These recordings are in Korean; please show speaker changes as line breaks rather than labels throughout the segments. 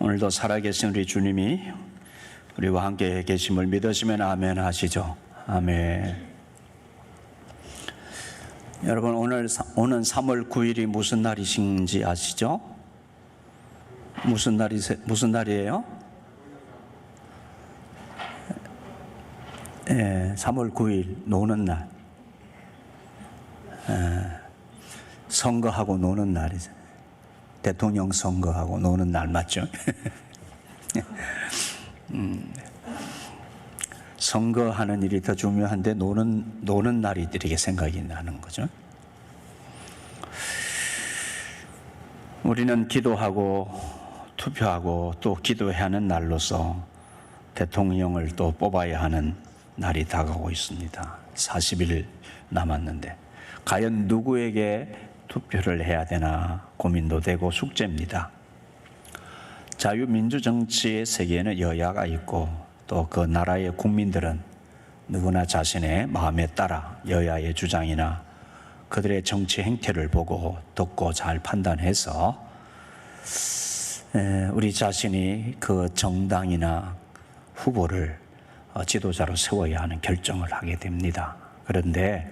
오늘도 살아계신 우리 주님이 우리와 함께 계심을 믿으시면 아멘 하시죠. 아멘. 여러분, 오늘 오는 3월 9일이 무슨 날이신지 아시죠? 무슨 날이에요? 3월 9일 노는 날. 선거하고 노는 날이죠. 대통령 선거하고 노는 날 맞죠? 선거하는 일이 더 중요한데 노는 날이 이렇게 생각이 나는 거죠. 우리는 기도하고 투표하고 또 기도해야 하는 날로서 대통령을 또 뽑아야 하는 날이 다가오고 있습니다. 40일 남았는데 과연 누구에게 투표를 해야 되나 고민도 되고 숙제입니다. 자유민주정치의 세계에는 여야가 있고 또 그 나라의 국민들은 누구나 자신의 마음에 따라 여야의 주장이나 그들의 정치 행태를 보고 듣고 잘 판단해서 우리 자신이 그 정당이나 후보를 지도자로 세워야 하는 결정을 하게 됩니다. 그런데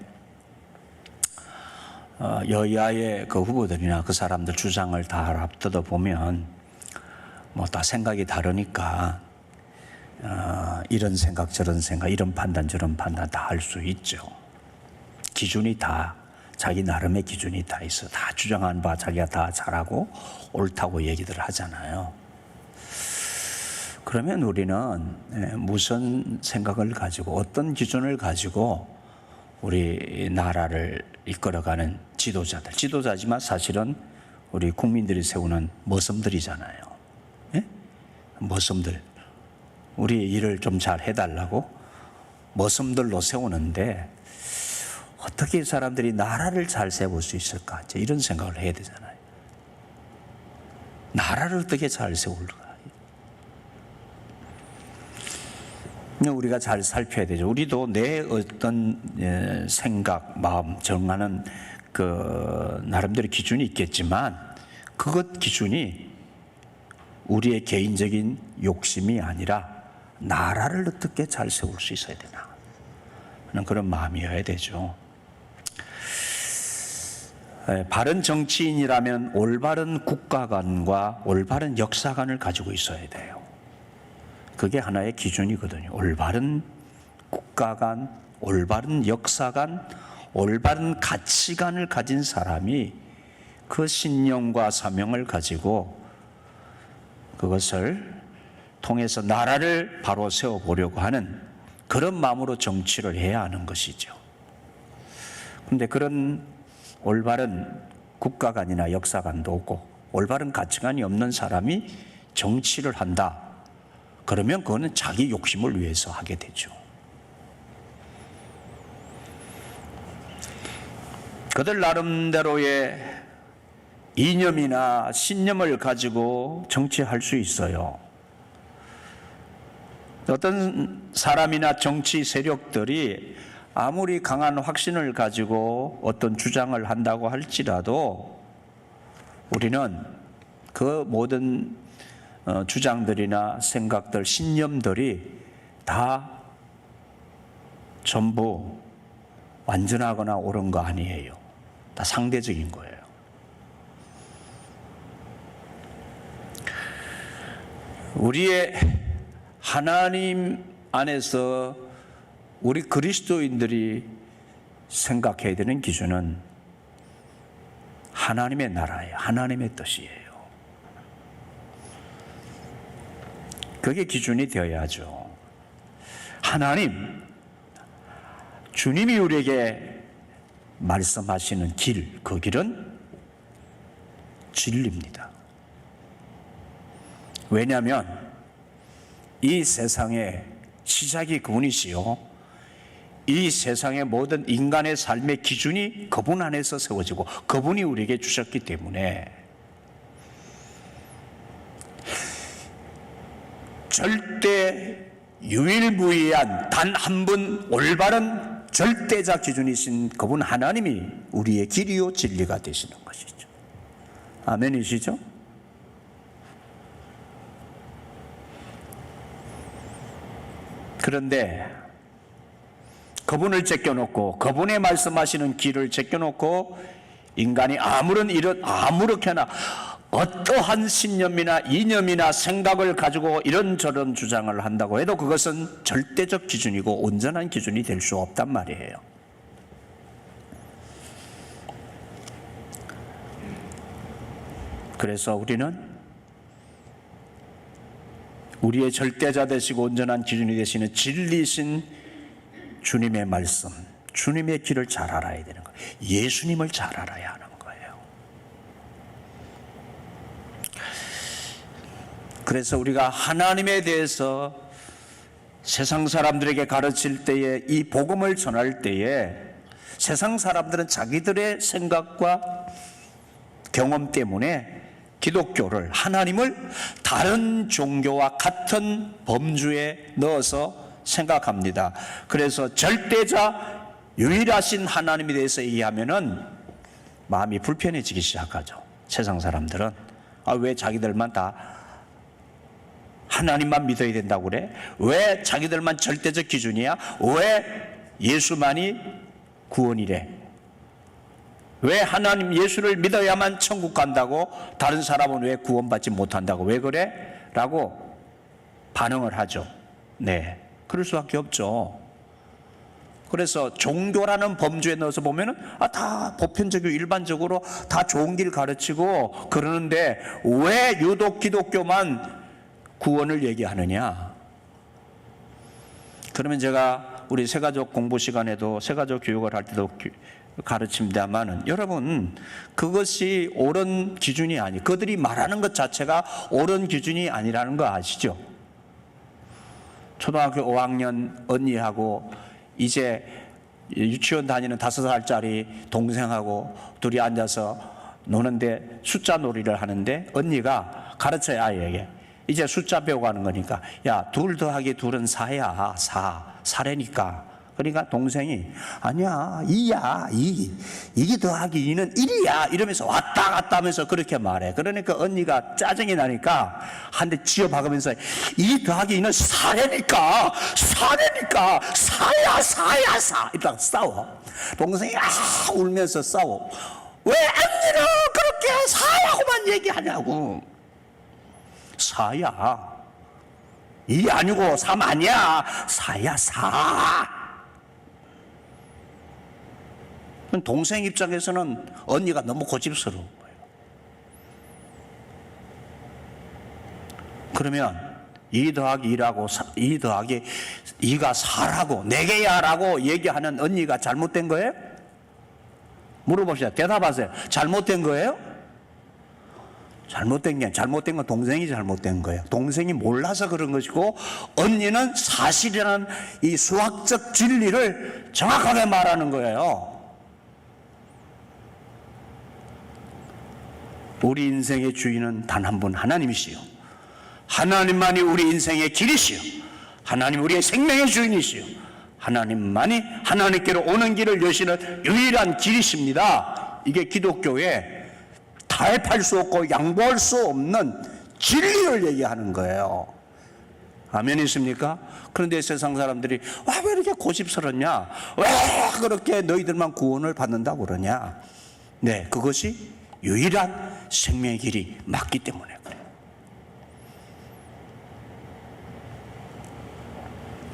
여야의 그 후보들이나 그 사람들 주장을 다 합쳐서 보면 뭐 다 생각이 다르니까 이런 생각 저런 생각 이런 판단 저런 판단 다 할 수 있죠. 기준이 다 자기 나름의 기준이 다 있어. 다 주장한 바 자기가 다 잘하고 옳다고 얘기들 하잖아요. 그러면 우리는 무슨 생각을 가지고 어떤 기준을 가지고 우리 나라를 이끌어가는 지도자지만 사실은 우리 국민들이 세우는 머슴들이잖아요. 예? 머슴들. 우리 일을 좀 잘 해달라고 머슴들로 세우는데 어떻게 이 사람들이 나라를 잘 세울 수 있을까? 이런 생각을 해야 되잖아요. 나라를 어떻게 잘 세울까? 우리가 잘 살펴야 되죠. 우리도 내 어떤 생각, 마음 정하는 그 나름대로 기준이 있겠지만 그것 기준이 우리의 개인적인 욕심이 아니라 나라를 어떻게 잘 세울 수 있어야 되나 하는 그런 마음이어야 되죠. 바른 정치인이라면 올바른 국가관과 올바른 역사관을 가지고 있어야 돼요. 그게 하나의 기준이거든요. 올바른 국가관, 올바른 역사관, 올바른 가치관을 가진 사람이 그 신념과 사명을 가지고 그것을 통해서 나라를 바로 세워보려고 하는 그런 마음으로 정치를 해야 하는 것이죠. 그런데 그런 올바른 국가관이나 역사관도 없고 올바른 가치관이 없는 사람이 정치를 한다. 그러면 그거는 자기 욕심을 위해서 하게 되죠. 그들 나름대로의 이념이나 신념을 가지고 정치할 수 있어요. 어떤 사람이나 정치 세력들이 아무리 강한 확신을 가지고 어떤 주장을 한다고 할지라도 우리는 그 모든 주장들이나 생각들, 신념들이 다 전부 완전하거나 옳은 거 아니에요. 다 상대적인 거예요. 우리의 하나님 안에서 우리 그리스도인들이 생각해야 되는 기준은 하나님의 나라예요. 하나님의 뜻이에요. 그게 기준이 되어야죠. 하나님, 주님이 우리에게 말씀하시는 길, 그 길은 진리입니다. 왜냐하면 이 세상의 시작이 그분이시요, 이 세상의 모든 인간의 삶의 기준이 그분 안에서 세워지고 그분이 우리에게 주셨기 때문에 절대 유일무이한 단 한 분 올바른 절대자 기준이신 그분 하나님이 우리의 길이요 진리가 되시는 것이죠. 아멘이시죠? 그런데 그분을 제껴놓고 그분의 말씀하시는 길을 제껴놓고 인간이 아무렇게나 어떠한 신념이나 이념이나 생각을 가지고 이런저런 주장을 한다고 해도 그것은 절대적 기준이고 온전한 기준이 될 수 없단 말이에요. 그래서 우리는 우리의 절대자 되시고 온전한 기준이 되시는 진리신 주님의 말씀, 주님의 길을 잘 알아야 되는 거예요. 예수님을 잘 알아야 하는 거예요. 그래서 우리가 하나님에 대해서 세상 사람들에게 가르칠 때에, 이 복음을 전할 때에, 세상 사람들은 자기들의 생각과 경험 때문에 기독교를, 하나님을 다른 종교와 같은 범주에 넣어서 생각합니다. 그래서 절대자 유일하신 하나님에 대해서 얘기하면은 마음이 불편해지기 시작하죠. 세상 사람들은 왜 자기들만 다 하나님만 믿어야 된다고 그래? 왜 자기들만 절대적 기준이야? 왜 예수만이 구원이래? 왜 하나님 예수를 믿어야만 천국 간다고? 다른 사람은 왜 구원받지 못한다고? 왜 그래? 라고 반응을 하죠. 네, 그럴 수밖에 없죠. 그래서 종교라는 범주에 넣어서 보면은 다 보편적이고 일반적으로 다 좋은 길 가르치고 그러는데 왜 유독 기독교만 구원을 얘기하느냐? 그러면 제가 우리 새가족 공부 시간에도 새가족 교육을 할 때도 가르칩니다만은, 여러분, 그것이 옳은 기준이 그들이 말하는 것 자체가 옳은 기준이 아니라는 거 아시죠? 초등학교 5학년 언니하고 이제 유치원 다니는 5살짜리 동생하고 둘이 앉아서 노는데 숫자 놀이를 하는데, 언니가 가르쳐요, 아이에게. 이제 숫자 배워가는 거니까, 야, 2 더하기 2은 4야, 4래니까. 그러니까 동생이, 아니야, 2야, 2 더하기 2는 1이야 이러면서 왔다 갔다 하면서 그렇게 말해. 그러니까 언니가 짜증이 나니까 한 대 쥐어박으면서 2 더하기 2는 4래니까 4야 이러다가 싸워. 동생이 울면서 싸워. 왜 언니는 그렇게 4라고만 얘기하냐고. 4야, 2 아니고 3 아니야, 4야, 4. 동생 입장에서는 언니가 너무 고집스러운 거예요. 그러면 2 더하기 2라고 2 더하기 2가 4라고 4개야 라고 얘기하는 언니가 잘못된 거예요? 물어봅시다. 대답하세요. 잘못된 거예요? 잘못된 건 동생이 잘못된 거예요. 동생이 몰라서 그런 것이고, 언니는 사실이라는 이 수학적 진리를 정확하게 말하는 거예요. 우리 인생의 주인은 단 한 분, 하나님이시요. 하나님만이 우리 인생의 길이시요. 하나님 우리의 생명의 주인이시요. 하나님만이 하나님께로 오는 길을 여시는 유일한 길이십니다. 이게 기독교의 타협할 수 없고 양보할 수 없는 진리를 얘기하는 거예요. 아멘이십니까? 그런데 세상 사람들이 왜 이렇게 고집스럽냐? 왜 그렇게 너희들만 구원을 받는다고 그러냐? 네, 그것이 유일한 생명의 길이 맞기 때문에 그래요.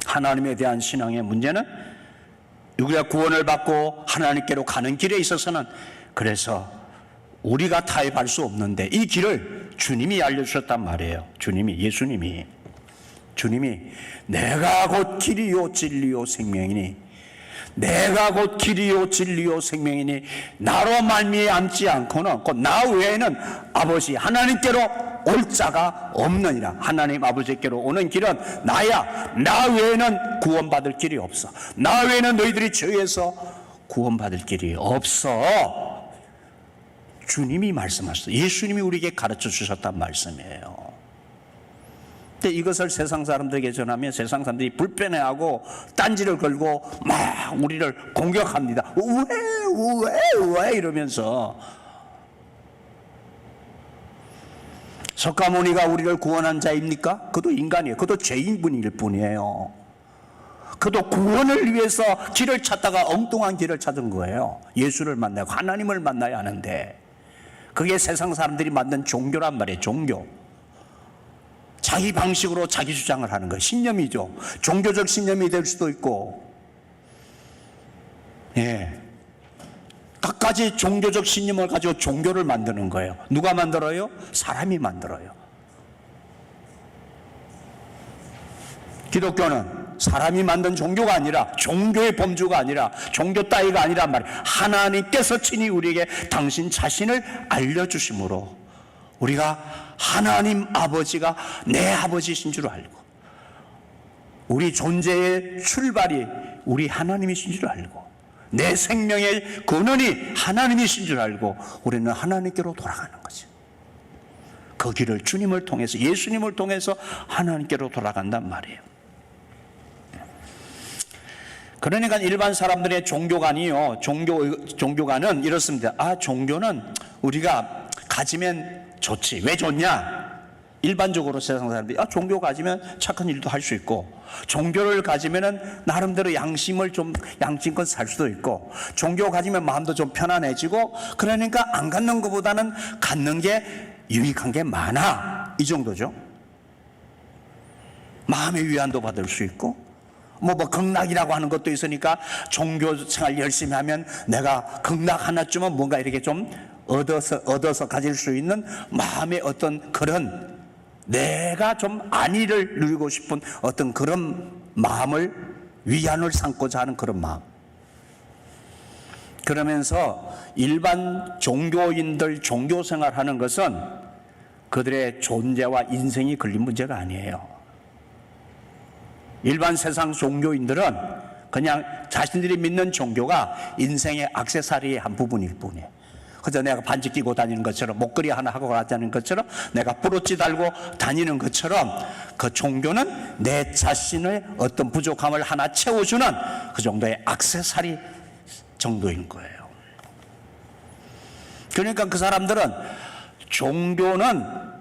하나님에 대한 신앙의 문제는 우리가 구원을 받고 하나님께로 가는 길에 있어서는, 그래서 우리가 타협할 수 없는데 이 길을 주님이 알려주셨단 말이에요. 예수님이 내가 곧 길이요 진리요 생명이니, 내가 곧 길이요 진리요 생명이니 나로 말미암지 않고는 곧 나 외에는 아버지 하나님께로 올 자가 없느니라. 하나님 아버지께로 오는 길은 나야. 나 외에는 구원받을 길이 없어. 나 외에는 너희들이 죄에서 구원받을 길이 없어. 주님이 말씀하셨어요. 예수님이 우리에게 가르쳐 주셨단 말씀이에요. 근데 이것을 세상 사람들에게 전하면 세상 사람들이 불편해하고 딴지를 걸고 막 우리를 공격합니다. 왜 이러면서. 석가모니가 우리를 구원한 자입니까? 그도 인간이에요. 그도 죄인분일 뿐이에요. 그도 구원을 위해서 길을 찾다가 엉뚱한 길을 찾은 거예요. 예수를 만나고 하나님을 만나야 하는데, 그게 세상 사람들이 만든 종교란 말이에요. 종교. 자기 방식으로 자기 주장을 하는 거예요. 신념이죠. 종교적 신념이 될 수도 있고, 갖가지 종교적 신념을 가지고 종교를 만드는 거예요. 누가 만들어요? 사람이 만들어요. 기독교는 사람이 만든 종교가 아니라, 종교의 범주가 아니라, 종교 따위가 아니란 말이에요. 하나님께서 친히 우리에게 당신 자신을 알려주심으로 우리가 하나님 아버지가 내 아버지이신 줄 알고, 우리 존재의 출발이 우리 하나님이신 줄 알고, 내 생명의 근원이 하나님이신 줄 알고 우리는 하나님께로 돌아가는 거죠. 그 길을 주님을 통해서, 예수님을 통해서 하나님께로 돌아간단 말이에요. 그러니까 일반 사람들의 종교관이요, 종교관은 이렇습니다. 종교는 우리가 가지면 좋지. 왜 좋냐? 일반적으로 세상 사람들이 종교 가지면 착한 일도 할 수 있고, 종교를 가지면은 나름대로 양심껏 살 수도 있고, 종교 가지면 마음도 좀 편안해지고, 그러니까 안 갖는 것보다는 갖는 게 유익한 게 많아, 이 정도죠. 마음의 위안도 받을 수 있고, 극락이라고 하는 것도 있으니까 종교 생활 열심히 하면 내가 극락 하나쯤은 뭔가 이렇게 좀 얻어서 가질 수 있는 마음의 어떤 그런, 내가 좀 안위를 누리고 싶은 어떤 그런 마음을, 위안을 삼고자 하는 그런 마음. 그러면서 일반 종교인들 종교 생활하는 것은 그들의 존재와 인생이 걸린 문제가 아니에요. 일반 세상 종교인들은 그냥 자신들이 믿는 종교가 인생의 액세서리의 한 부분일 뿐이에요. 그래서 내가 반지 끼고 다니는 것처럼, 목걸이 하나 하고 다니는 것처럼, 내가 브로치 달고 다니는 것처럼, 그 종교는 내 자신의 어떤 부족함을 하나 채워주는 그 정도의 액세서리 정도인 거예요. 그러니까 그 사람들은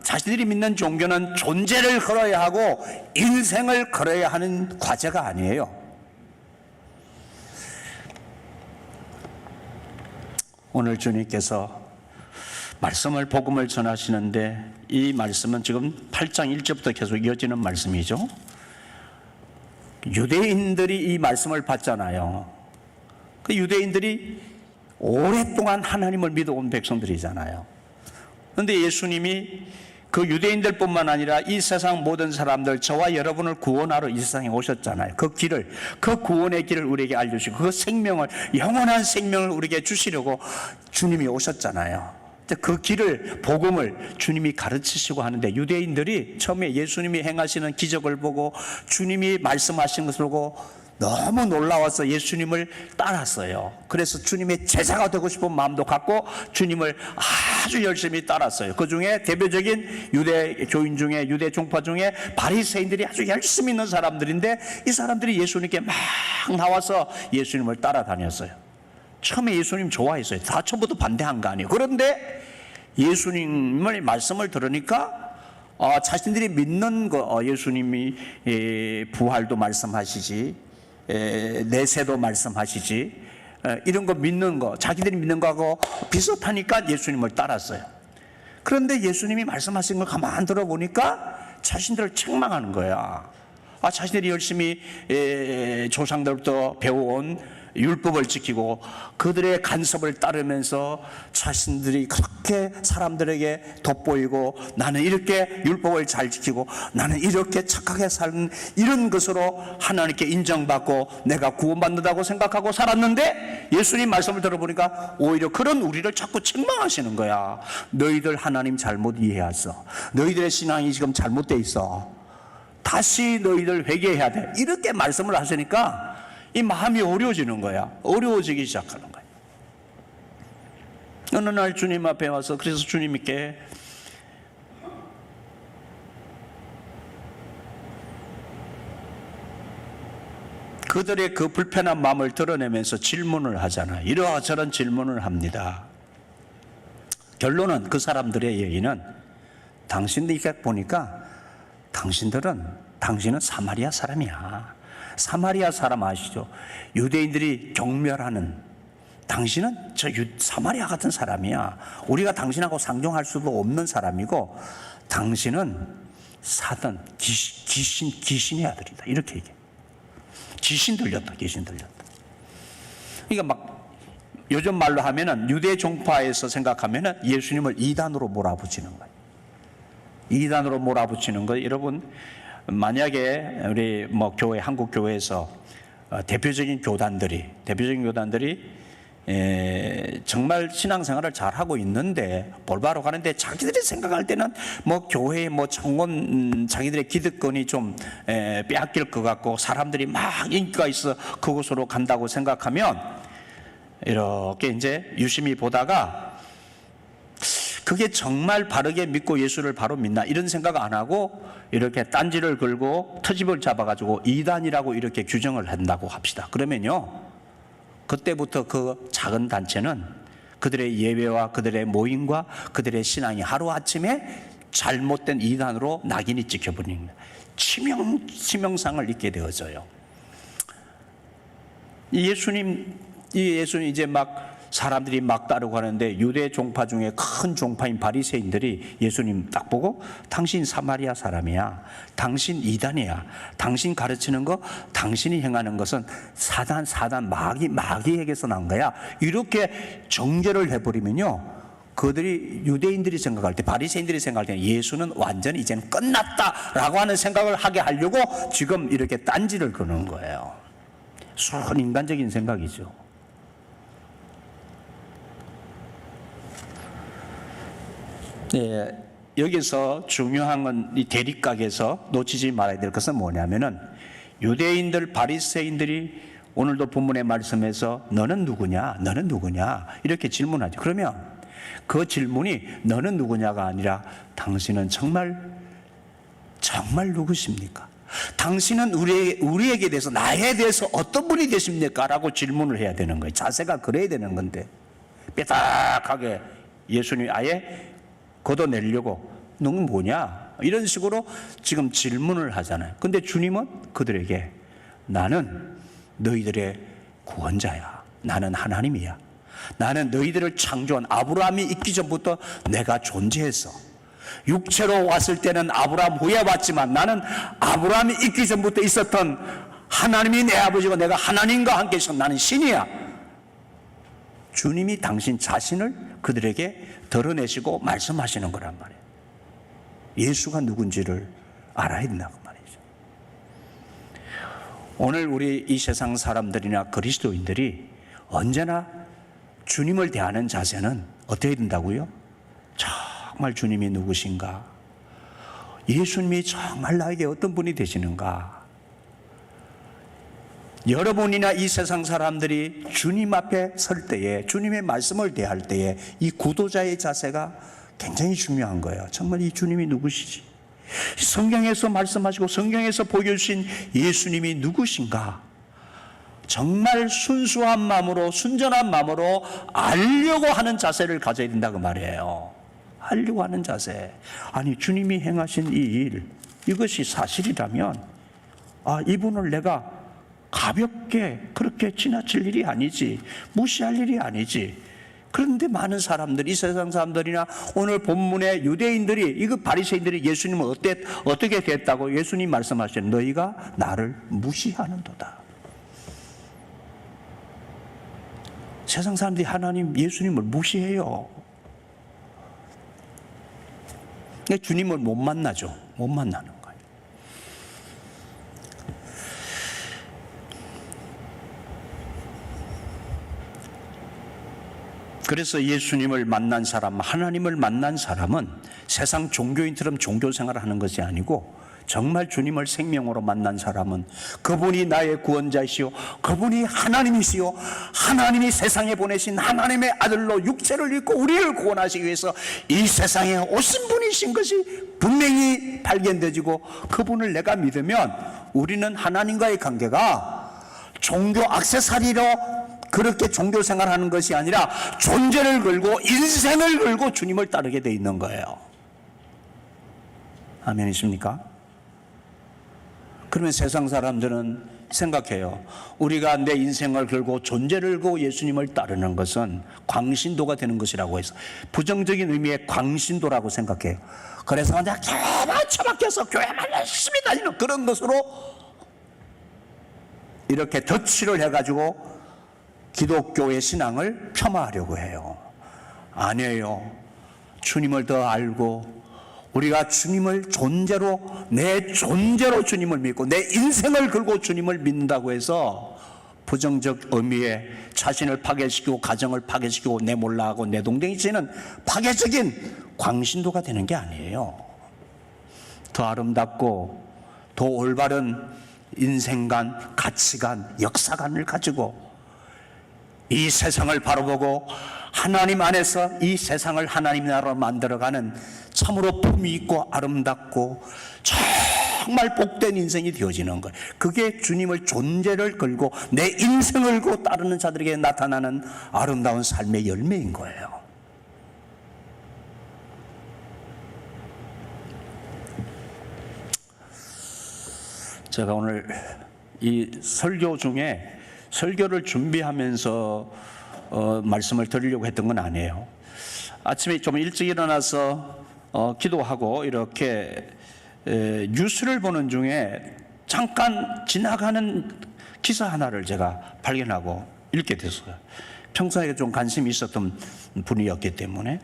자신들이 믿는 종교는 존재를 걸어야 하고 인생을 걸어야 하는 과제가 아니에요. 오늘 주님께서 복음을 전하시는데, 이 말씀은 지금 8장 1절부터 계속 이어지는 말씀이죠. 유대인들이 이 말씀을 받잖아요. 그 유대인들이 오랫동안 하나님을 믿어온 백성들이잖아요. 그런데 예수님이 그 유대인들뿐만 아니라 이 세상 모든 사람들, 저와 여러분을 구원하러 이 세상에 오셨잖아요. 그 구원의 길을 우리에게 알려주시고, 그 생명을, 영원한 생명을 우리에게 주시려고 주님이 오셨잖아요. 그 길을, 복음을 주님이 가르치시고 하는데, 유대인들이 처음에 예수님이 행하시는 기적을 보고 주님이 말씀하신 것을 보고 너무 놀라워서 예수님을 따랐어요. 그래서 주님의 제자가 되고 싶은 마음도 갖고 주님을 아주 열심히 따랐어요. 그 중에 대표적인 유대교인 중에, 유대 종파 중에 바리새인들이 아주 열심히 있는 사람들인데, 이 사람들이 예수님께 막 나와서 예수님을 따라다녔어요. 처음에 예수님 좋아했어요. 다 처음부터 반대한 거 아니에요. 그런데 예수님의 말씀을 들으니까 자신들이 믿는 거, 예수님이 부활도 말씀하시지, 내세도 말씀하시지, 이런 거 믿는 거, 자기들이 믿는 거하고 비슷하니까 예수님을 따랐어요. 그런데 예수님이 말씀하신 걸 가만 들어보니까 자신들을 책망하는 거야. 자신들이 열심히 조상들부터 배워온 율법을 지키고 그들의 간섭을 따르면서 자신들이 그렇게 사람들에게 돋보이고, 나는 이렇게 율법을 잘 지키고 나는 이렇게 착하게 사는, 이런 것으로 하나님께 인정받고 내가 구원받는다고 생각하고 살았는데, 예수님 말씀을 들어보니까 오히려 그런 우리를 자꾸 책망하시는 거야. 너희들 하나님 잘못 이해했어. 너희들의 신앙이 지금 잘못돼 있어. 다시 너희들 회개해야 돼. 이렇게 말씀을 하시니까 이 마음이 어려워지는 거야. 어려워지기 시작하는 거야. 어느 날 주님 앞에 와서, 그래서 주님께 그들의 그 불편한 마음을 드러내면서 질문을 하잖아요. 이러저런 질문을 합니다. 결론은, 그 사람들의 얘기는, 당신들이 보니까 당신은 사마리아 사람이야. 사마리아 사람 아시죠? 유대인들이 경멸하는, 당신은 사마리아 같은 사람이야. 우리가 당신하고 상종할 수도 없는 사람이고, 당신은 사단, 귀신의 아들이다. 이렇게 얘기해. 귀신 들렸다. 그러니까 막 요즘 말로 하면은 유대 종파에서 생각하면은 예수님을 이단으로 몰아붙이는 거예요. 이단으로 몰아붙이는 거. 여러분, 만약에 우리 교회, 한국 교회에서 대표적인 교단들이 정말 신앙생활을 잘 하고 있는데 볼바로 가는데 자기들이 생각할 때는 교회의 창원 자기들의 기득권이 좀 빼앗길 것 같고 사람들이 막 인기가 있어 그곳으로 간다고 생각하면 이렇게 이제 유심히 보다가 그게 정말 바르게 믿고 예수를 바로 믿나 이런 생각 안 하고 이렇게 딴지를 걸고 터집을 잡아가지고 이단이라고 이렇게 규정을 한다고 합시다. 그러면요, 그때부터 그 작은 단체는 그들의 예배와 그들의 모임과 그들의 신앙이 하루아침에 잘못된 이단으로 낙인이 찍혀버립니다. 치명상을 입게 되어져요. 예수님 이제 막 사람들이 막 따르고 하는데 유대 종파 중에 큰 종파인 바리새인들이 예수님 딱 보고 당신 사마리아 사람이야, 당신 이단이야, 당신 가르치는 거, 당신이 행하는 것은 사단 마귀에게서 난 거야, 이렇게 정죄를 해버리면요, 그들이 유대인들이 생각할 때, 바리새인들이 생각할 때 예수는 완전히 이제는 끝났다라고 하는 생각을 하게 하려고 지금 이렇게 딴지를 거는 거예요. 순인간적인 생각이죠. 네, 여기서 중요한 건 이 대립각에서 놓치지 말아야 될 것은 뭐냐면은 유대인들, 바리새인들이 오늘도 본문의 말씀에서 너는 누구냐 이렇게 질문하죠. 그러면 그 질문이 너는 누구냐가 아니라 당신은 정말 누구십니까? 당신은 우리에게 대해서, 나에 대해서 어떤 분이 되십니까? 라고 질문을 해야 되는 거예요. 자세가 그래야 되는 건데 삐딱하게 예수님이 아예 걷어내려고 너는 뭐냐 이런 식으로 지금 질문을 하잖아요. 근데 주님은 그들에게 나는 너희들의 구원자야, 나는 하나님이야, 나는 너희들을 창조한 아브라함이 있기 전부터 내가 존재했어. 육체로 왔을 때는 아브라함 후에 왔지만 나는 아브라함이 있기 전부터 있었던 하나님이 내 아버지고 내가 하나님과 함께 있어, 나는 신이야. 주님이 당신 자신을 그들에게 드러내시고 말씀하시는 거란 말이에요. 예수가 누군지를 알아야 된다고 말이죠. 오늘 우리 이 세상 사람들이나 그리스도인들이 언제나 주님을 대하는 자세는 어떻게 된다고요? 정말 주님이 누구신가? 예수님이 정말 나에게 어떤 분이 되시는가? 여러분이나 이 세상 사람들이 주님 앞에 설 때에, 주님의 말씀을 대할 때에 이 구도자의 자세가 굉장히 중요한 거예요. 정말 이 주님이 누구시지? 성경에서 말씀하시고 성경에서 보여주신 예수님이 누구신가? 정말 순수한 마음으로, 순전한 마음으로 알려고 하는 자세를 가져야 된다고 말이에요. 알려고 하는 자세. 아니, 주님이 행하신 이 일, 이것이 사실이라면 이분을 내가 가볍게 그렇게 지나칠 일이 아니지, 무시할 일이 아니지. 그런데 많은 사람들, 이 세상 사람들이나 오늘 본문의 유대인들이, 이거 바리새인들이 예수님을 어떻게 됐다고 예수님 말씀하시죠. 너희가 나를 무시하는도다. 세상 사람들이 예수님을 무시해요. 주님을 못 만나죠. 못 만나는 거예요. 그래서 예수님을 만난 사람, 하나님을 만난 사람은 세상 종교인처럼 종교 생활을 하는 것이 아니고 정말 주님을 생명으로 만난 사람은 그분이 나의 구원자이시오, 그분이 하나님이시오, 하나님이 세상에 보내신 하나님의 아들로 육체를 입고 우리를 구원하시기 위해서 이 세상에 오신 분이신 것이 분명히 발견되지고, 그분을 내가 믿으면 우리는 하나님과의 관계가 종교 액세서리로 그렇게 종교 생활하는 것이 아니라 존재를 걸고 인생을 걸고 주님을 따르게 돼 있는 거예요. 아멘이십니까? 그러면 세상 사람들은 생각해요. 우리가 내 인생을 걸고 존재를 걸고 예수님을 따르는 것은 광신도가 되는 것이라고 해서 부정적인 의미의 광신도라고 생각해요. 그래서 그냥 교회만 처박혀서 교회만 열심히 다니는 그런 것으로 이렇게 덧칠을 해가지고 기독교의 신앙을 폄하하려고 해요. 아니에요. 주님을 더 알고 우리가 주님을 존재로, 내 존재로 주님을 믿고 내 인생을 걸고 주님을 믿는다고 해서 부정적 의미의 자신을 파괴시키고 가정을 파괴시키고 내 몰라하고 내 동댕이치는 파괴적인 광신도가 되는 게 아니에요. 더 아름답고 더 올바른 인생관, 가치관, 역사관을 가지고 이 세상을 바라보고 하나님 안에서 이 세상을 하나님 나라로 만들어가는 참으로 품위 있고 아름답고 정말 복된 인생이 되어지는 거예요. 그게 주님을 존재를 걸고 내 인생을 걸고 따르는 자들에게 나타나는 아름다운 삶의 열매인 거예요. 제가 오늘 이 설교 중에 설교를 준비하면서 말씀을 드리려고 했던 건 아니에요. 아침에 좀 일찍 일어나서 기도하고 이렇게 뉴스를 보는 중에 잠깐 지나가는 기사 하나를 제가 발견하고 읽게 됐어요. 평소에 좀 관심이 있었던 분이었기 때문에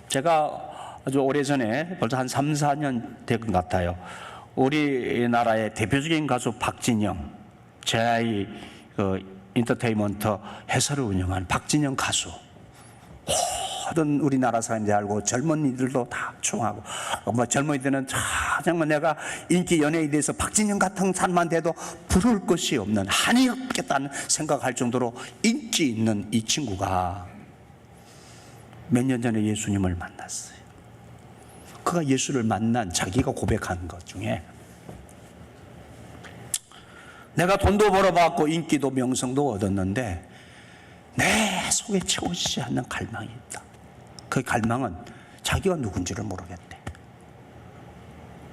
제가 아주 오래전에 벌써 한 3, 4년 된 것 같아요. 우리나라의 대표적인 가수 박진영, JI 인터테인먼트 회사를 운영한 박진영 가수, 모든 우리나라 사람들이 알고 젊은이들도 다 추앙하고 젊은이들은 정말 내가 인기 연예인에 대해서 박진영 같은 사람만 돼도 부러울 것이 없는, 한이 없겠다는 생각할 정도로 인기 있는 이 친구가 몇 년 전에 예수님을 만났어요. 그가 예수를 만난 자기가 고백한 것 중에 내가 돈도 벌어봤고 인기도 명성도 얻었는데 내 속에 채워지지 않는 갈망이 있다. 그 갈망은 자기가 누군지를 모르겠대.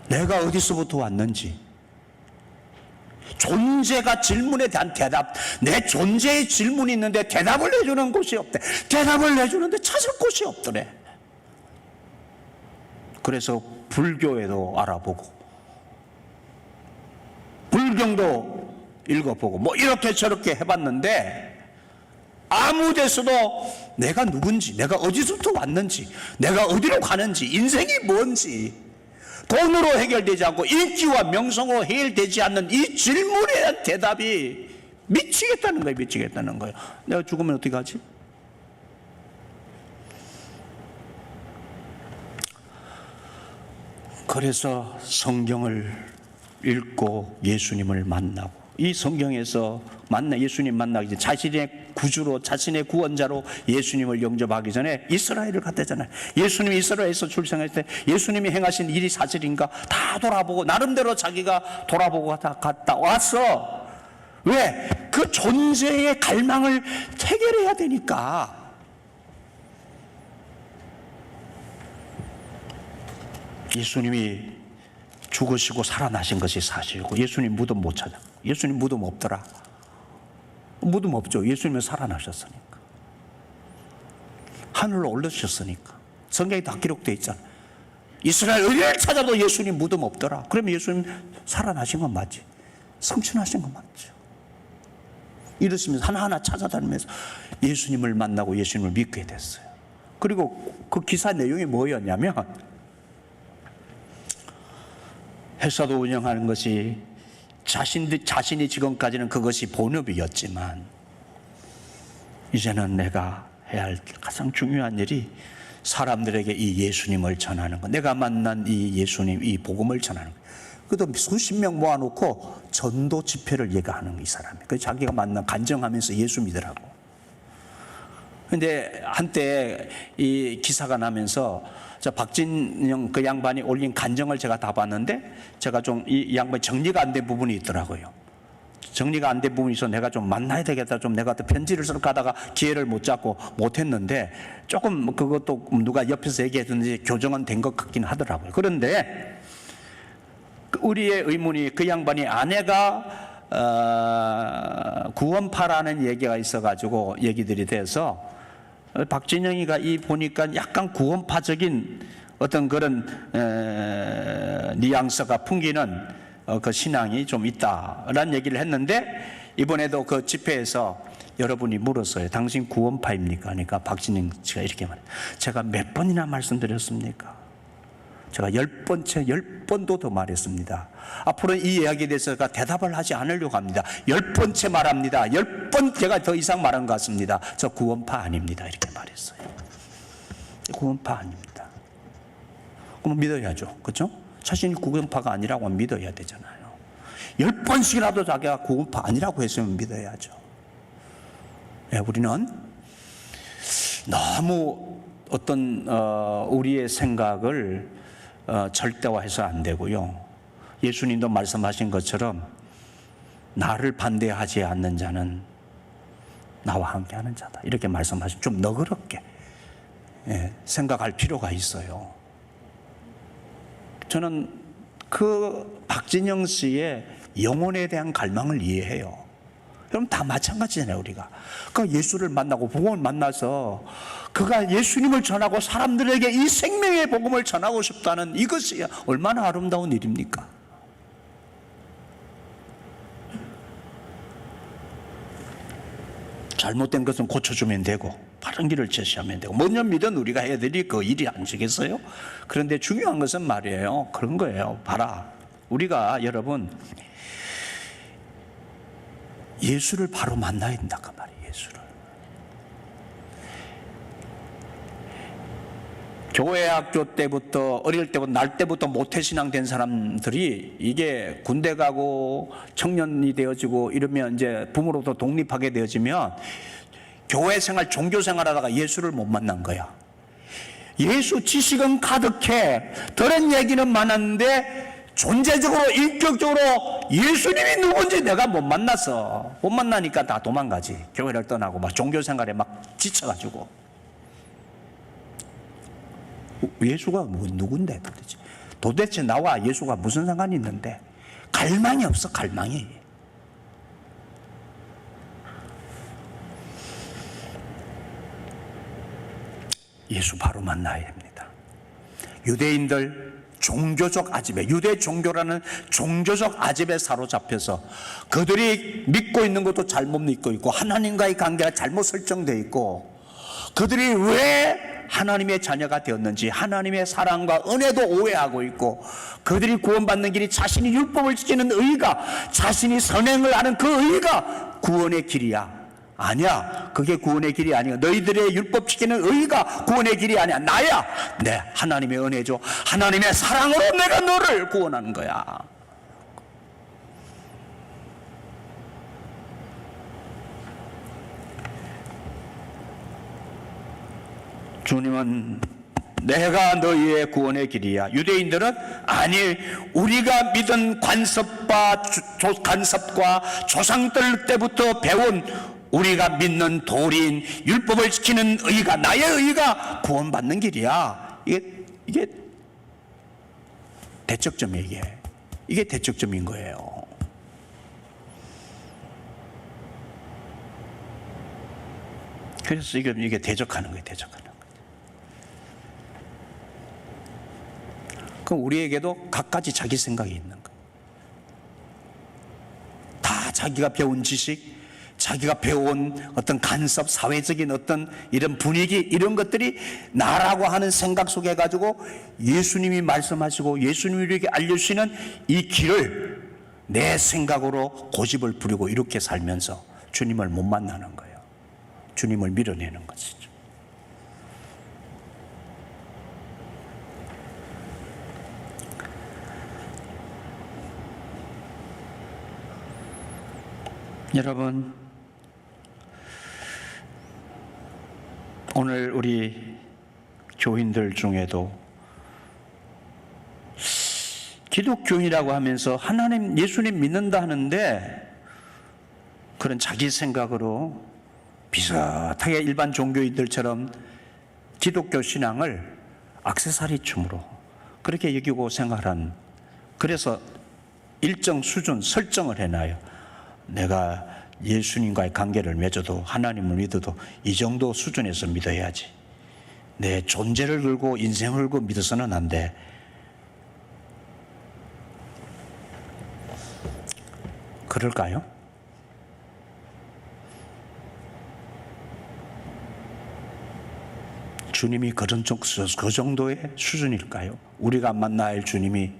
내가 어디서부터 왔는지, 존재가 질문에 대한 대답, 내 존재의 질문이 있는데 대답을 해주는 곳이 없대. 대답을 해주는데 찾을 곳이 없더래. 그래서 불교에도 알아보고 불경도 읽어보고 뭐 이렇게 저렇게 해봤는데 아무 데서도 내가 누군지, 내가 어디서부터 왔는지, 내가 어디로 가는지, 인생이 뭔지 돈으로 해결되지 않고 인기와 명성으로 해결되지 않는 이 질문에 대한 대답이 미치겠다는 거예요. 미치겠다는 거예요. 내가 죽으면 어떻게 하지? 그래서 성경을 읽고 예수님을 만나고, 이 성경에서 예수님 만나기 전에 자신의 구주로, 자신의 구원자로 예수님을 영접하기 전에 이스라엘을 갔다잖아요. 예수님이 이스라엘에서 출생할 때 예수님이 행하신 일이 사실인가 다 돌아보고 나름대로 자기가 돌아보고 갔다 와서, 왜? 그 존재의 갈망을 해결해야 되니까. 예수님이 죽으시고 살아나신 것이 사실이고 예수님 무덤 못 찾아. 예수님 무덤 없더라. 무덤 없죠. 예수님은 살아나셨으니까. 하늘로 올라오셨으니까. 성경에 다 기록되어 있잖아. 이스라엘 어디를 찾아도 예수님 무덤 없더라. 그러면 예수님 살아나신 건 맞지. 성취하신 건 맞죠. 이러시면서 하나하나 찾아다니면서 예수님을 만나고 예수님을 믿게 됐어요. 그리고 그 기사 내용이 뭐였냐면, 회사도 운영하는 것이 자신이 지금까지는 그것이 본업이었지만 이제는 내가 해야 할 가장 중요한 일이 사람들에게 이 예수님을 전하는 것, 내가 만난 이 예수님, 이 복음을 전하는 것. 그것도 수십 명 모아놓고 전도 집회를 얘기하는 이 사람이. 그래서 자기가 만난 간증하면서 예수 믿으라고. 근데 한때 이 기사가 나면서 박진영 그 양반이 올린 간증을 제가 다 봤는데, 제가 좀 이 양반이 정리가 안 된 부분이 있더라고요. 정리가 안 된 부분이 있어서 내가 좀 만나야 되겠다, 좀 내가 또 편지를 쓸까 하다가 기회를 못 잡고 못 했는데, 조금 그것도 누가 옆에서 얘기했는지 교정은 된 것 같긴 하더라고요. 그런데 우리의 의문이, 그 양반이 아내가 구원파라는 얘기가 있어가지고 얘기들이 돼서 박진영이가 이 보니까 약간 구원파적인 어떤 그런 뉘앙스가 풍기는 그 신앙이 좀 있다라는 얘기를 했는데, 이번에도 그 집회에서 여러분이 물었어요. 당신 구원파입니까? 그러니까 박진영 씨가 이렇게 말해요. 제가 몇 번이나 말씀드렸습니까? 제가 10번도 더 말했습니다. 앞으로 이 이야기에 대해서 대답을 하지 않으려고 합니다. 10번째 말합니다. 10번 제가 더 이상 말한 것 같습니다. 저 구원파 아닙니다. 이렇게 말했어요. 구원파 아닙니다. 그럼 믿어야죠. 그렇죠? 자신이 구원파가 아니라고 하면 믿어야 되잖아요. 10번씩이라도 자기가 구원파 아니라고 했으면 믿어야죠. 네, 우리는 너무 어떤 우리의 생각을 절대화해서 안 되고요. 예수님도 말씀하신 것처럼 나를 반대하지 않는 자는 나와 함께하는 자다, 이렇게 말씀하신, 좀 너그럽게 생각할 필요가 있어요. 저는 그 박진영 씨의 영혼에 대한 갈망을 이해해요. 그럼 다 마찬가지잖아요. 우리가 그러니까 예수를 만나고 복음을 만나서 그가 예수님을 전하고 사람들에게 이 생명의 복음을 전하고 싶다는 이것이 얼마나 아름다운 일입니까? 잘못된 것은 고쳐주면 되고 바른 길을 제시하면 되고, 먼저 믿은 우리가 해야 될 그 일이 아니시겠어요? 그런데 중요한 것은 말이에요, 그런 거예요. 봐라, 우리가 여러분 예수를 바로 만나야 된다 그 말이에요. 예수를. 교회 학교 때부터, 어릴 때부터, 날 때부터 모태신앙 된 사람들이 이게 군대 가고 청년이 되어지고 이러면 이제 부모로부터 독립하게 되어지면 교회 생활, 종교 생활 하다가 예수를 못 만난 거야. 예수 지식은 가득해, 들은 얘기는 많았는데 존재적으로, 인격적으로 예수님이 누군지 내가 못 만났어. 못 만나니까 다 도망가지. 교회를 떠나고 막 종교 생활에 막 지쳐가지고. 예수가 누군데 도대체? 도대체 나와 예수가 무슨 상관이 있는데? 갈망이 없어, 갈망이. 예수 바로 만나야 됩니다. 유대인들 종교적 아집에, 유대 종교라는 종교적 아집에 사로잡혀서 그들이 믿고 있는 것도 잘못 믿고 있고 하나님과의 관계가 잘못 설정되어 있고, 그들이 왜 하나님의 자녀가 되었는지 하나님의 사랑과 은혜도 오해하고 있고, 그들이 구원받는 길이 자신이 율법을 지키는 의가, 자신이 선행을 하는 그 의가 구원의 길이야. 아니야, 그게 구원의 길이 아니야. 너희들의 율법 지키는 의가 구원의 길이 아니야. 나야. 네, 하나님의 은혜죠. 하나님의 사랑으로 내가 너를 구원하는 거야. 주님은 내가 너희의 구원의 길이야. 유대인들은 아니, 우리가 믿은 관습과 조상들 때부터 배운 우리가 믿는 도리인 율법을 지키는 의가, 나의 의가 구원받는 길이야. 이게 대척점이에요. 이게 대척점인 거예요. 그래서 이게 대적하는 거예요. 대적하는 거예요. 그럼 우리에게도 각가지 자기 생각이 있는 거예요. 다 자기가 배운 지식, 자기가 배운 어떤 간섭, 사회적인 어떤 이런 분위기, 이런 것들이 나라고 하는 생각 속에 가지고 예수님이 말씀하시고 예수님이 우리에게 알려주시는 이 길을 내 생각으로 고집을 부리고 이렇게 살면서 주님을 못 만나는 거예요. 주님을 밀어내는 것이죠. 여러분, 오늘 우리 교인들 중에도 기독교인이라고 하면서 하나님, 예수님 믿는다 하는데 그런 자기 생각으로 비슷하게 일반 종교인들처럼 기독교 신앙을 액세서리춤으로 그렇게 여기고 생각하는, 그래서 일정 수준 설정을 해놔요. 내가 예수님과의 관계를 맺어도 하나님을 믿어도 이 정도 수준에서 믿어야지. 내 존재를 걸고 인생을 걸고 믿어서는 안 돼. 그럴까요? 주님이 그 정도의 수준일까요? 우리가 만나야 할 주님이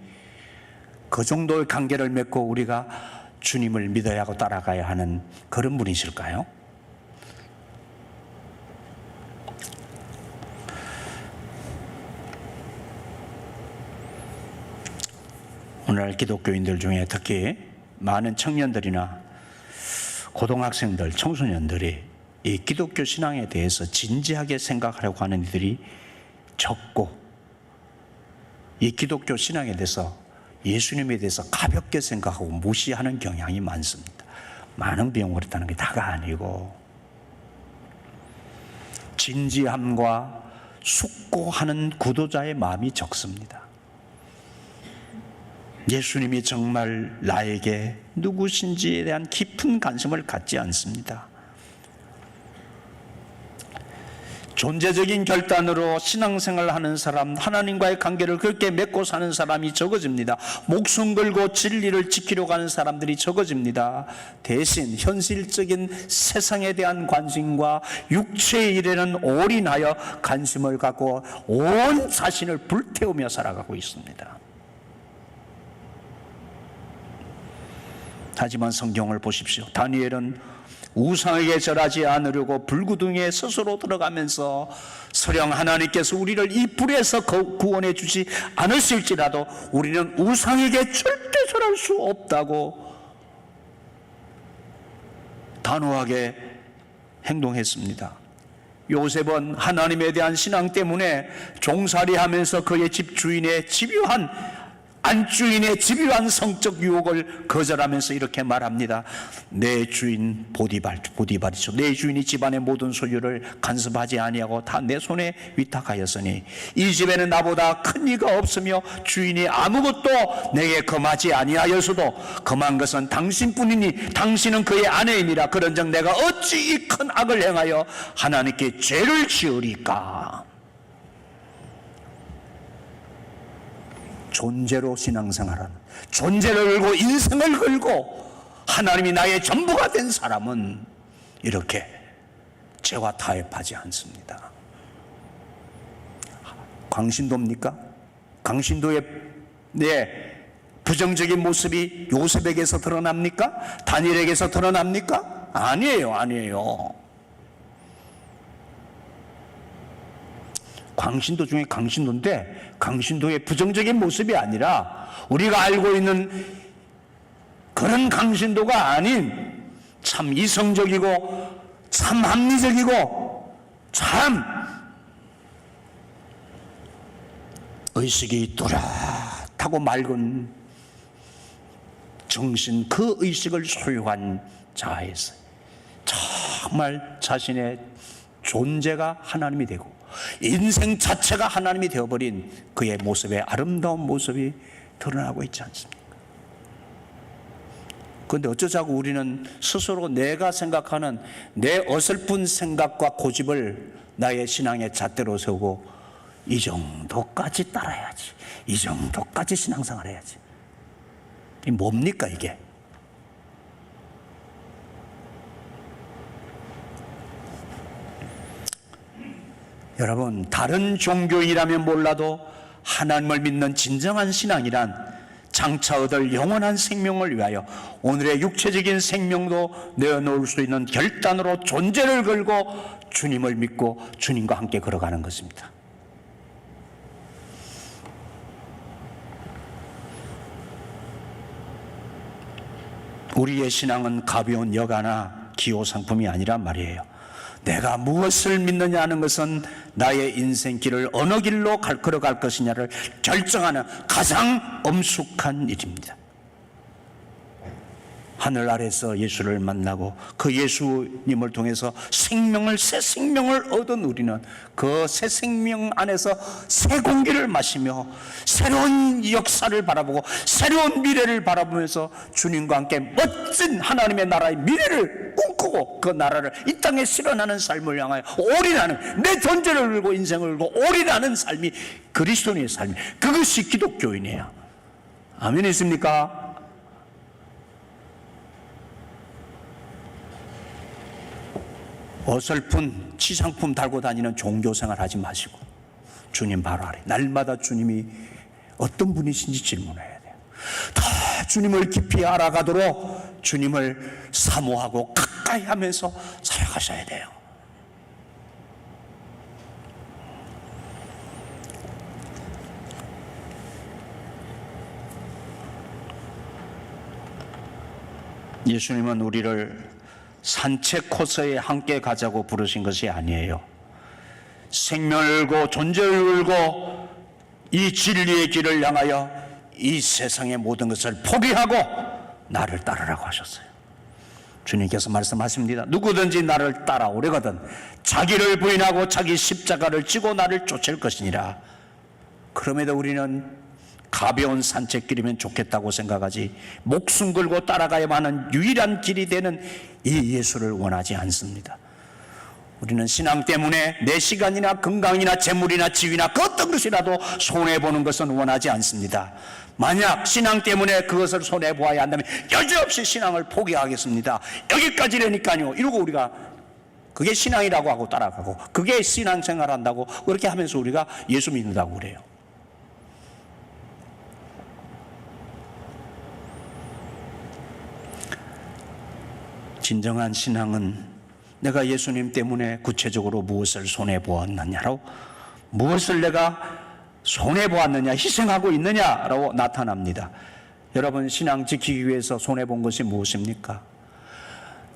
그 정도의 관계를 맺고 우리가 주님을 믿어야 하고 따라가야 하는 그런 분이실까요? 오늘날 기독교인들 중에 특히 많은 청년들이나 고등학생들, 청소년들이 이 기독교 신앙에 대해서 진지하게 생각하려고 하는 이들이 적고, 이 기독교 신앙에 대해서, 예수님에 대해서 가볍게 생각하고 무시하는 경향이 많습니다. 많은 비용을 했다는 게 다가 아니고, 진지함과 숙고하는 구도자의 마음이 적습니다. 예수님이 정말 나에게 누구신지에 대한 깊은 관심을 갖지 않습니다. 존재적인 결단으로 신앙생활을 하는 사람, 하나님과의 관계를 그렇게 맺고 사는 사람이 적어집니다. 목숨 걸고 진리를 지키려고 하는 사람들이 적어집니다. 대신 현실적인 세상에 대한 관심과 육체의 일에는 올인하여 관심을 갖고 온 자신을 불태우며 살아가고 있습니다. 하지만 성경을 보십시오. 다니엘은 우상에게 절하지 않으려고 불구덩이에 스스로 들어가면서 설령 하나님께서 우리를 이 불에서 구원해 주지 않으실지라도 우리는 우상에게 절대 절할 수 없다고 단호하게 행동했습니다. 요셉은 하나님에 대한 신앙 때문에 종살이하면서 그의 집주인의 집요한 안주인의 집요한 성적 유혹을 거절하면서 이렇게 말합니다. 내 주인 보디발이죠. 내 주인이 집안의 모든 소유를 간섭하지 아니하고 다 내 손에 위탁하였으니 이 집에는 나보다 큰 이가 없으며 주인이 아무것도 내게 금하지 아니하였어도 금한 것은 당신뿐이니 당신은 그의 아내이니라. 그런즉 내가 어찌 이 큰 악을 행하여 하나님께 죄를 지으리까. 존재로 신앙생활하는, 존재를 걸고 인생을 걸고 하나님이 나의 전부가 된 사람은 이렇게 죄와 타협하지 않습니다. 강신도입니까? 강신도의 부정적인 모습이 요셉에게서 드러납니까? 다니엘에게서 드러납니까? 아니에요. 강신도 중에 강신도인데 강신도의 부정적인 모습이 아니라 우리가 알고 있는 그런 강신도가 아닌 참 이성적이고 참 합리적이고 참 의식이 뚜렷하고 맑은 정신, 그 의식을 소유한 자에서 정말 자신의 존재가 하나님이 되고 인생 자체가 하나님이 되어버린 그의 모습의 아름다운 모습이 드러나고 있지 않습니까? 그런데 어쩌자고 우리는 스스로 내가 생각하는 내 어설픈 생각과 고집을 나의 신앙의 잣대로 세우고 이 정도까지 따라야지, 이 정도까지 신앙생활 해야지. 이 뭡니까 이게? 여러분, 다른 종교이라면 몰라도 하나님을 믿는 진정한 신앙이란 장차 얻을 영원한 생명을 위하여 오늘의 육체적인 생명도 내어놓을 수 있는 결단으로 존재를 걸고 주님을 믿고 주님과 함께 걸어가는 것입니다. 우리의 신앙은 가벼운 여가나 기호상품이 아니란 말이에요. 내가 무엇을 믿느냐 하는 것은 나의 인생길을 어느 길로 걸어갈 것이냐를 결정하는 가장 엄숙한 일입니다. 하늘 아래서 예수를 만나고 그 예수님을 통해서 새 생명을 얻은 우리는 그 새 생명 안에서 새 공기를 마시며 새로운 역사를 바라보고 새로운 미래를 바라보면서 주님과 함께 멋진 하나님의 나라의 미래를 꿈꾸고 그 나라를 이 땅에 실현하는 삶을 향하여 올인하는, 내 존재를 걸고 인생을 걸고 올인하는 삶이 그리스도인의 삶이, 그것이 기독교인이에요. 아멘 있습니까? 어설픈 치상품 달고 다니는 종교생활 하지 마시고 주님 바로 아래 날마다 주님이 어떤 분이신지 질문해야 돼요. 더 주님을 깊이 알아가도록 주님을 사모하고 가까이 하면서 살아가셔야 돼요. 예수님은 우리를 산책 코스에 함께 가자고 부르신 것이 아니에요. 생명을 걸고 존재를 걸고 이 진리의 길을 향하여 이 세상의 모든 것을 포기하고 나를 따르라고 하셨어요. 주님께서 말씀하십니다. 누구든지 나를 따라오려거든 자기를 부인하고 자기 십자가를 지고 나를 쫓을 것이니라. 그럼에도 우리는 가벼운 산책길이면 좋겠다고 생각하지 목숨 걸고 따라가야만 하는 유일한 길이 되는 이 예수를 원하지 않습니다. 우리는 신앙 때문에 내 시간이나 건강이나 재물이나 지위나 그 어떤 것이라도 손해보는 것은 원하지 않습니다. 만약 신앙 때문에 그것을 손해보아야 한다면 여지없이 신앙을 포기하겠습니다. 여기까지라니까요 이러고 우리가 그게 신앙이라고 하고 따라가고 그게 신앙생활 한다고 그렇게 하면서 우리가 예수 믿는다고 그래요. 진정한 신앙은 내가 예수님 때문에 구체적으로 무엇을 손해보았느냐로, 무엇을 내가 손해보았느냐, 희생하고 있느냐라고 나타납니다. 여러분, 신앙 지키기 위해서 손해본 것이 무엇입니까?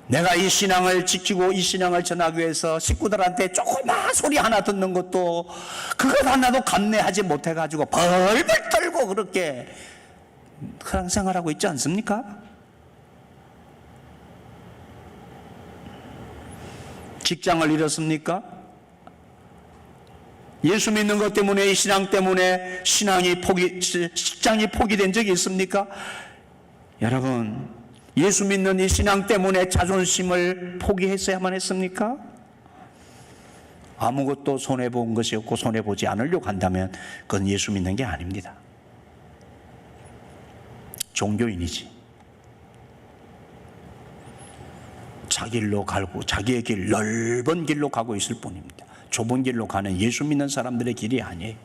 내가 이 신앙을 지키고 이 신앙을 전하기 위해서 식구들한테 조그마한 소리 하나 듣는 것도 그것 하나도 감내하지 못해가지고 벌벌 떨고 그렇게 신앙생활하고 있지 않습니까? 직장을 잃었습니까? 예수 믿는 것 때문에, 이 신앙 때문에 직장이 포기된 적이 있습니까? 여러분, 예수 믿는 이 신앙 때문에 자존심을 포기했어야만 했습니까? 아무것도 손해본 것이 없고 손해보지 않으려고 한다면 그건 예수 믿는 게 아닙니다. 종교인이지. 자기 길로 가고 자기의 길, 넓은 길로 가고 있을 뿐입니다. 좁은 길로 가는 예수 믿는 사람들의 길이 아니에요.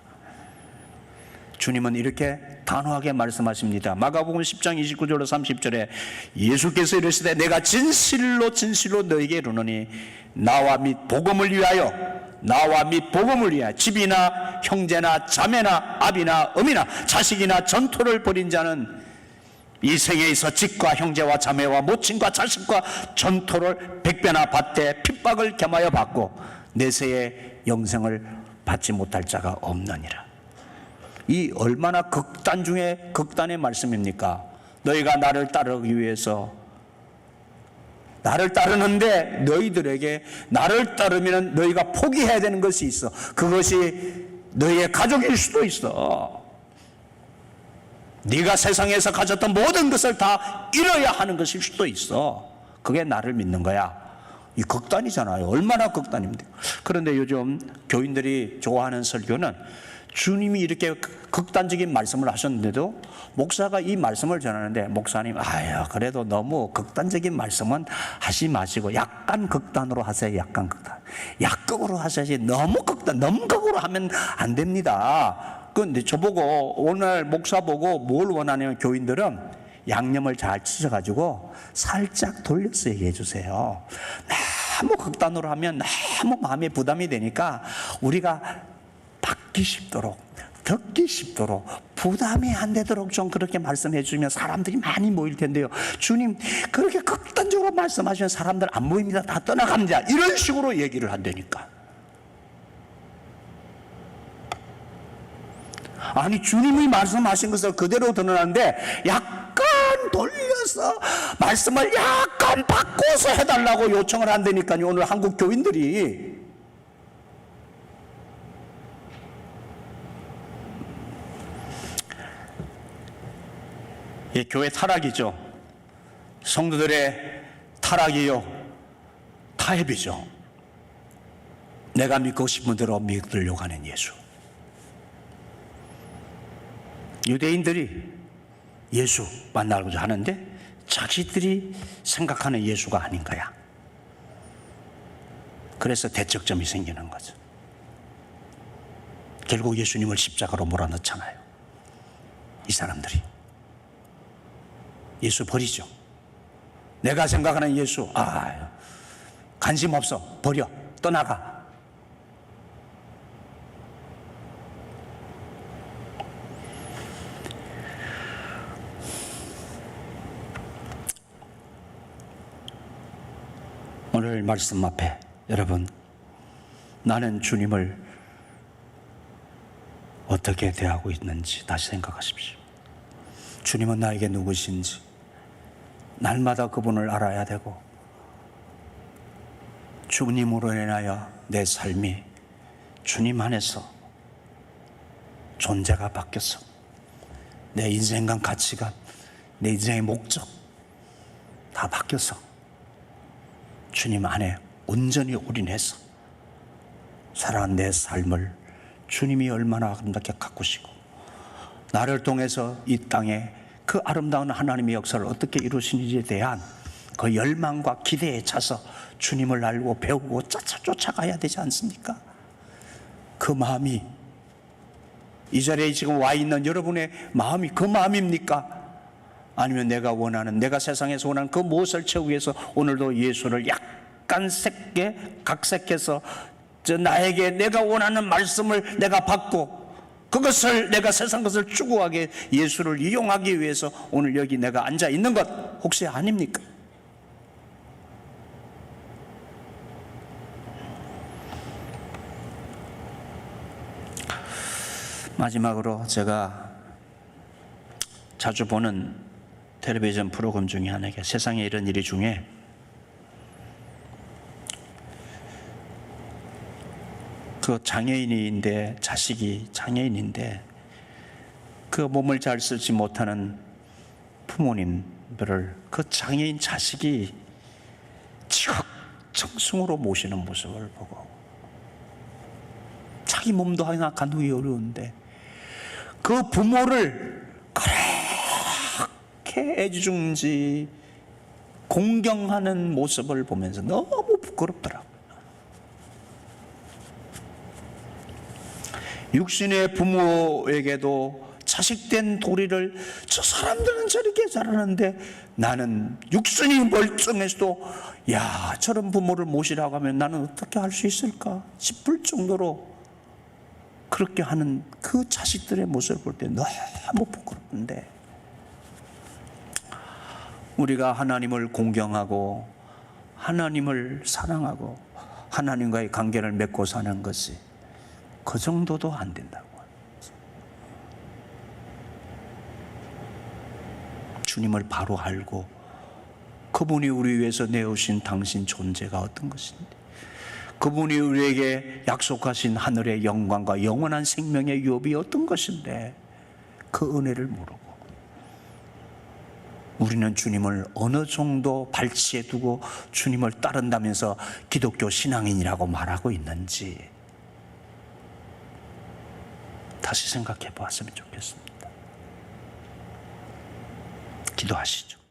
주님은 이렇게 단호하게 말씀하십니다. 마가복음 10장 29절로 30절에 예수께서 이르시되 내가 진실로 진실로 너에게 이르노니 나와 및 복음을 위하여 집이나 형제나 자매나 아비나 어미나 자식이나 전토를 벌인 자는 이 생에 있어 집과 형제와 자매와 모친과 자식과 전토를 100배나 받되 핍박을 겸하여 받고 내세의 영생을 받지 못할 자가 없느니라. 이 얼마나 극단 중에 극단의 말씀입니까? 너희가 나를 따르기 위해서 나를 따르는데 너희들에게 나를 따르면 너희가 포기해야 되는 것이 있어. 그것이 너희의 가족일 수도 있어. 네가 세상에서 가졌던 모든 것을 다 잃어야 하는 것일 수도 있어. 그게 나를 믿는 거야. 이 극단이잖아요. 얼마나 극단입니까? 그런데 요즘 교인들이 좋아하는 설교는 주님이 이렇게 극단적인 말씀을 하셨는데도 목사가 이 말씀을 전하는데 목사님, 그래도 너무 극단적인 말씀은 하지 마시고 약간 극단으로 하세요. 약간 극단. 약극으로 하셔야지 너무 극으로 하면 안 됩니다. 그런데 저보고 오늘 목사 보고 뭘 원하냐면 교인들은 양념을 잘 치셔가지고 살짝 돌려서 얘기해 주세요. 너무 극단으로 하면 너무 마음에 부담이 되니까 우리가 받기 쉽도록 듣기 쉽도록 부담이 안 되도록 좀 그렇게 말씀해 주면 사람들이 많이 모일 텐데요. 주님 그렇게 극단적으로 말씀하시면 사람들 안 모입니다. 다 떠나갑니다. 이런 식으로 얘기를 한다니까. 아니 주님이 말씀하신 것을 그대로 드러나는데 약간 약간 돌려서 말씀을 약간 바꿔서 해달라고 요청을 한다니까요. 오늘 한국 교인들이. 이 교회 타락이죠. 성도들의 타락이요, 타협이죠. 내가 믿고 싶은 대로 믿으려고 하는 예수. 유대인들이 예수 만나고자 하는데 자기들이 생각하는 예수가 아닌 거야. 그래서 대척점이 생기는 거죠. 결국 예수님을 십자가로 몰아넣잖아요. 이 사람들이. 예수 버리죠. 내가 생각하는 예수, 관심 없어. 버려. 떠나가. 오늘 말씀 앞에 여러분, 나는 주님을 어떻게 대하고 있는지 다시 생각하십시오. 주님은 나에게 누구신지 날마다 그분을 알아야 되고, 주님으로 인하여 내 삶이 주님 안에서 존재가 바뀌어서 내 인생관 가치관, 내 인생의 목적 다 바뀌어서 주님 안에 온전히 올인해서 살아간 내 삶을 주님이 얼마나 아름답게 가꾸시고 나를 통해서 이 땅에 그 아름다운 하나님의 역사를 어떻게 이루시는지에 대한 그 열망과 기대에 차서 주님을 알고 배우고 쫓아가야 되지 않습니까? 그 마음이, 이 자리에 지금 와 있는 여러분의 마음이 그 마음입니까? 아니면 내가 원하는, 내가 세상에서 원하는 그 무엇을 채우기 위해서 오늘도 예수를 약간 각색해서 나에게 내가 원하는 말씀을 내가 받고 그것을 내가 세상 것을 추구하게 예수를 이용하기 위해서 오늘 여기 내가 앉아 있는 것 혹시 아닙니까? 마지막으로 제가 자주 보는 텔레비전 프로그램 중에 하나가 세상에 이런 일이 중에 그 장애인인데, 자식이 장애인인데 그 몸을 잘 쓰지 못하는 부모님들을 그 장애인 자식이 지극정성으로 모시는 모습을 보고, 자기 몸도 하나 가누기 어려운데 그 부모를 그렇게 애지중지 공경하는 모습을 보면서 너무 부끄럽더라고요. 육신의 부모에게도 자식된 도리를 저 사람들은 저렇게 잘하는데 나는 육신이 멀쩡해서도 저런 부모를 모시라고 하면 나는 어떻게 할 수 있을까 싶을 정도로 그렇게 하는 그 자식들의 모습을 볼 때 너무 부끄러운데, 우리가 하나님을 공경하고 하나님을 사랑하고 하나님과의 관계를 맺고 사는 것이 그 정도도 안 된다고. 주님을 바로 알고 그분이 우리 위해서 내오신 당신 존재가 어떤 것인지, 그분이 우리에게 약속하신 하늘의 영광과 영원한 생명의 유업이 어떤 것인데 그 은혜를 모르고 우리는 주님을 어느 정도 발치해 두고 주님을 따른다면서 기독교 신앙인이라고 말하고 있는지 다시 생각해 보았으면 좋겠습니다. 기도하시죠.